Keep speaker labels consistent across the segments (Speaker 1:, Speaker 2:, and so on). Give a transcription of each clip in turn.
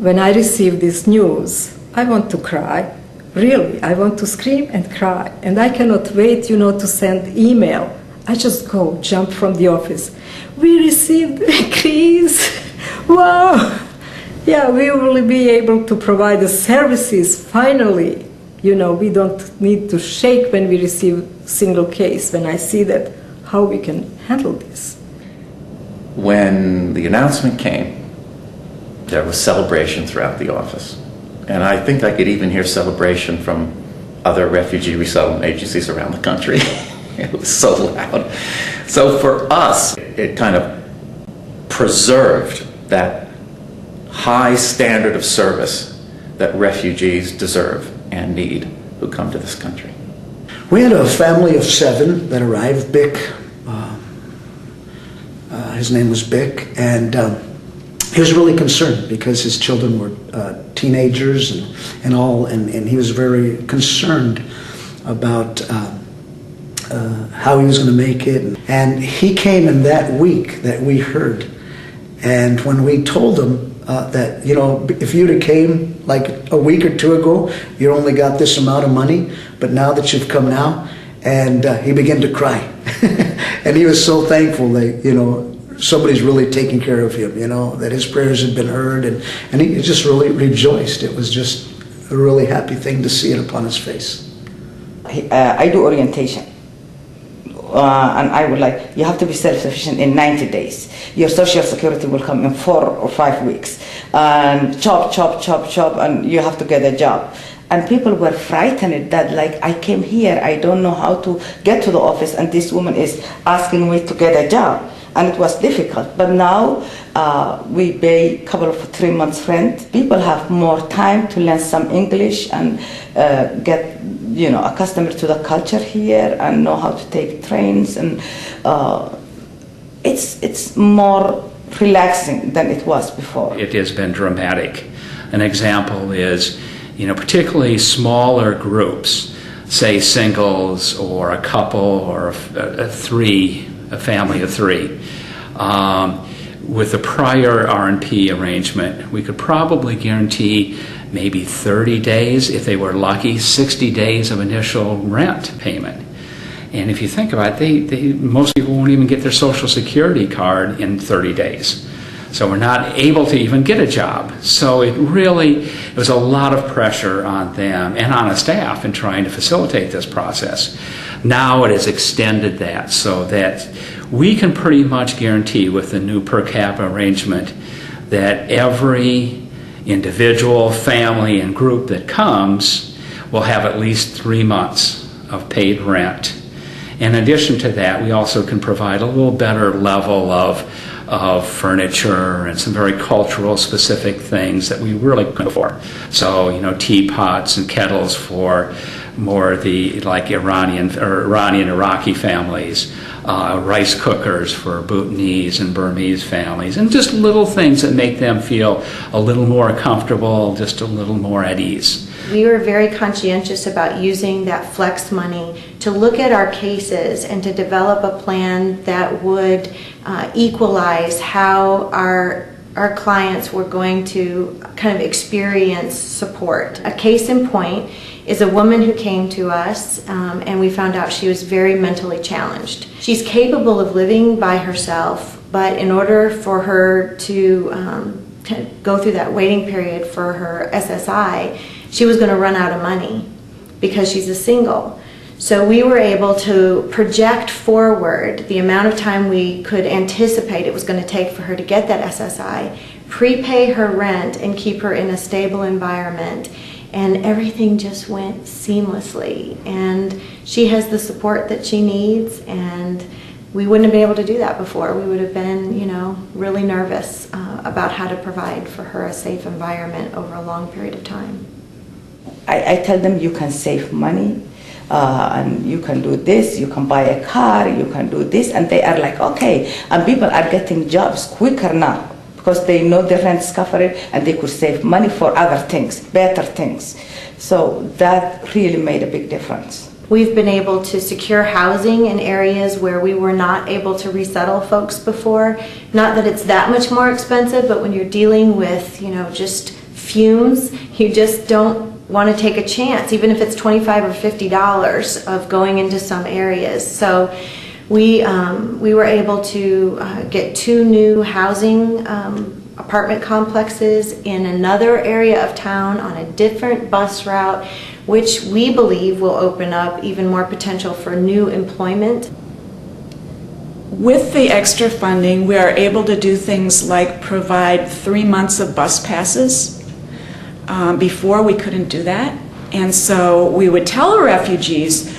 Speaker 1: when I receive this news, I want to cry. Really, I want to scream and cry. And I cannot wait, to send email. I just go, jump from the office. We received increase. Wow. Yeah, we will be able to provide the services finally. We don't need to shake when we receive single case. When I see that, how we can handle this.
Speaker 2: When the announcement came, there was celebration throughout the office. And I think I could even hear celebration from other refugee resettlement agencies around the country. It was so loud. So for us, it kind of preserved that high standard of service that refugees deserve and need who come to this country.
Speaker 3: We had a family of 7 that arrived. Bick, his name was Bick, and he was really concerned because his children were teenagers and all, and he was very concerned about how he was going to make it. And he came in that week that we heard, and when we told him that, if you'd have came like a week or 2 ago, you only got this amount of money, but now that you've come now, and he began to cry. And he was so thankful that, somebody's really taking care of him, that his prayers had been heard, and he just really rejoiced. It was just a really happy thing to see it upon his face.
Speaker 4: I do orientation. And I would like, you have to be self-sufficient in 90 days. Your social security will come in 4 or 5 weeks. And chop, and you have to get a job. And people were frightened that, I came here, I don't know how to get to the office, and this woman is asking me to get a job. And it was difficult. But now we pay a couple of 3 months rent. People have more time to learn some English and get accustomed to the culture here and know how to take trains, and it's more relaxing than it was before.
Speaker 5: It has been dramatic. An example is, particularly smaller groups, say singles or a couple or a family of 3. With the prior R&P arrangement, we could probably guarantee maybe 30 days, if they were lucky, 60 days of initial rent payment. And if you think about it, most people won't even get their Social Security card in 30 days. So we're not able to even get a job. So it was a lot of pressure on them and on the staff in trying to facilitate this process. Now it has extended that so that we can pretty much guarantee with the new per capita arrangement that every individual, family, and group that comes will have at least 3 months of paid rent. In addition to that, we also can provide a little better level of furniture and some very cultural specific things that we really couldn't afford. So, teapots and kettles for more Iranian Iraqi families, rice cookers for Bhutanese and Burmese families, and just little things that make them feel a little more comfortable, just a little more at ease.
Speaker 6: We were very conscientious about using that flex money to look at our cases and to develop a plan that would equalize how our clients were going to kind of experience support. A case in point is a woman who came to us and we found out she was very mentally challenged. She's capable of living by herself, but in order for her to go through that waiting period for her SSI, she was going to run out of money because she's a single. So we were able to project forward the amount of time we could anticipate it was going to take for her to get that SSI, prepay her rent, and keep her in a stable environment. And everything just went seamlessly. And she has the support that she needs, and we wouldn't have been able to do that before. We would have been, really nervous about how to provide for her a safe environment over a long period of time.
Speaker 4: I tell them you can save money, and you can do this, you can buy a car, you can do this, and they are like, okay. And people are getting jobs quicker now because they know the rent's covered and they could save money for other things, better things. So that really made a big difference.
Speaker 6: We've been able to secure housing in areas where we were not able to resettle folks before. Not that it's that much more expensive, but when you're dealing with, just fumes, you just don't want to take a chance, even if it's $25 or $50 of going into some areas. So we were able to get 2 new housing apartment complexes in another area of town on a different bus route, which we believe will open up even more potential for new employment.
Speaker 7: With the extra funding, we are able to do things like provide 3 months of bus passes. Before, we couldn't do that. And so we would tell the refugees,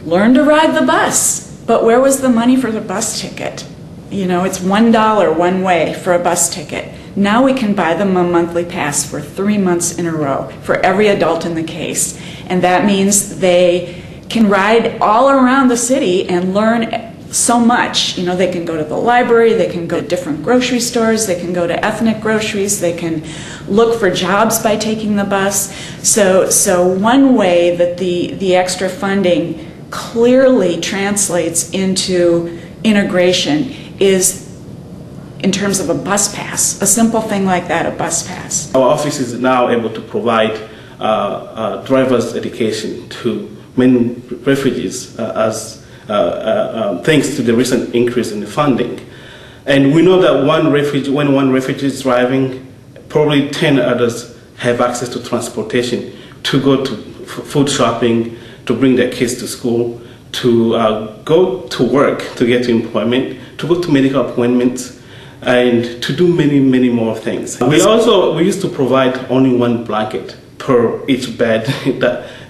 Speaker 7: learn to ride the bus. But where was the money for the bus ticket? You know, it's $1 one way for a bus ticket. Now we can buy them a monthly pass for 3 months in a row for every adult in the case. And that means they can ride all around the city and learn so much. You know, they can go to the library, they can go to different grocery stores, they can go to ethnic groceries, they can look for jobs by taking the bus. So one way that the extra funding clearly translates into integration is in terms of a bus pass, a simple thing like that, a bus pass.
Speaker 8: Our office is now able to provide driver's education to many refugees thanks to the recent increase in the funding. And we know that when one refugee is driving, probably 10 others have access to transportation to go to food shopping, to bring their kids to school, to go to work, to get to employment, to go to medical appointments, and to do many, many more things. We used to provide only 1 blanket per each bed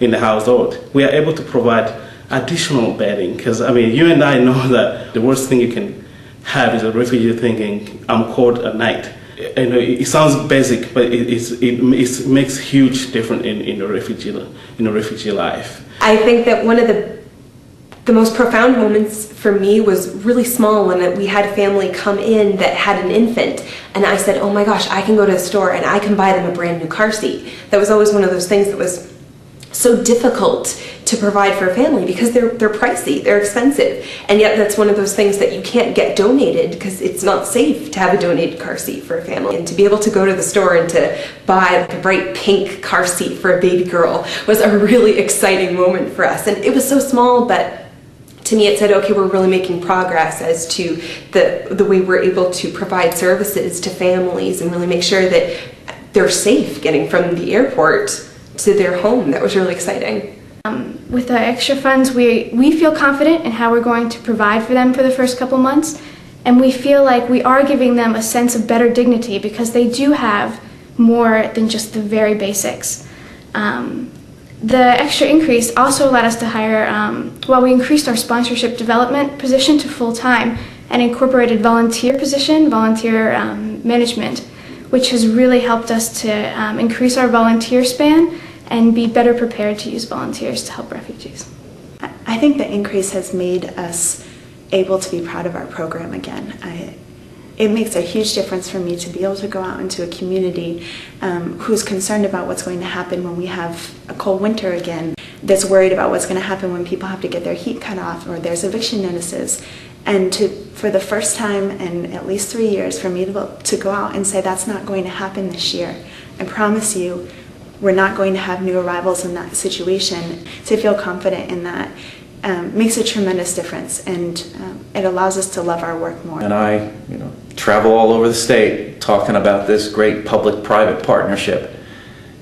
Speaker 8: in the household. We are able to provide additional bedding, because I mean, you and I know that the worst thing you can have is a refugee thinking, I'm cold at night. You know, it sounds basic, but it makes huge difference in a refugee life.
Speaker 9: I think that one of the most profound moments for me was really small when we had a family come in that had an infant, and I said, oh my gosh, I can go to the store and I can buy them a brand new car seat. That was always one of those things that was so difficult to provide for a family because they're pricey, they're expensive, and yet that's one of those things that you can't get donated because it's not safe to have a donated car seat for a family. And to be able to go to the store and to buy like a bright pink car seat for a baby girl was a really exciting moment for us. And it was so small, but to me it said, okay, we're really making progress as to the way we're able to provide services to families and really make sure that they're safe getting from the airport to their home. That was really exciting.
Speaker 10: With our extra funds, we feel confident in how we're going to provide for them for the first couple months, and we feel like we are giving them a sense of better dignity because they do have more than just the very basics. The extra increase also allowed us to hire, we increased our sponsorship development position to full-time and incorporated volunteer management, which has really helped us to increase our volunteer span and be better prepared to use volunteers to help refugees.
Speaker 11: I think the increase has made us able to be proud of our program again. It makes a huge difference for me to be able to go out into a community who's concerned about what's going to happen when we have a cold winter again, that's worried about what's going to happen when people have to get their heat cut off or there's eviction notices. And for the first time in at least 3 years, for me to go out and say that's not going to happen this year. I promise you, we're not going to have new arrivals in that situation. To feel confident in that makes a tremendous difference, and it allows us to love our work more.
Speaker 2: And I travel all over the state talking about this great public-private partnership.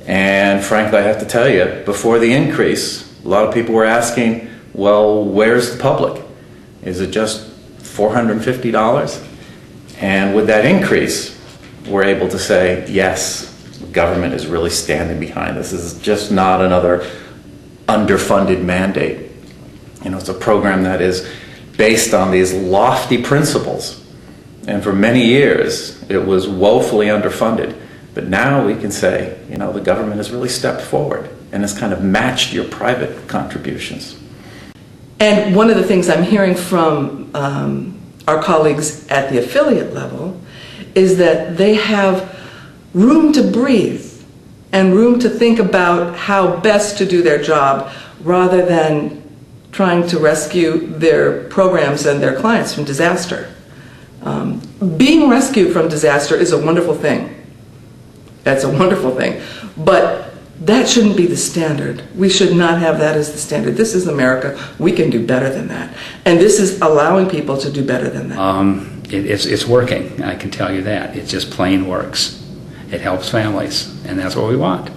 Speaker 2: And frankly, I have to tell you, before the increase, a lot of people were asking, well, where's the public? Is it just $450? And with that increase, we're able to say, yes, government is really standing behind this. This is just not another underfunded mandate. It's a program that is based on these lofty principles. And for many years, it was woefully underfunded. But now we can say, the government has really stepped forward and has kind of matched your private contributions.
Speaker 12: And one of the things I'm hearing from our colleagues at the affiliate level is that they have room to breathe and room to think about how best to do their job rather than trying to rescue their programs and their clients from disaster. Being rescued from disaster is a wonderful thing. That's a wonderful thing. But that shouldn't be the standard. We should not have that as the standard. This is America. We can do better than that. And this is allowing people to do better than that.
Speaker 5: It's working, I can tell you that. It just plain works. It helps families, and that's what we want.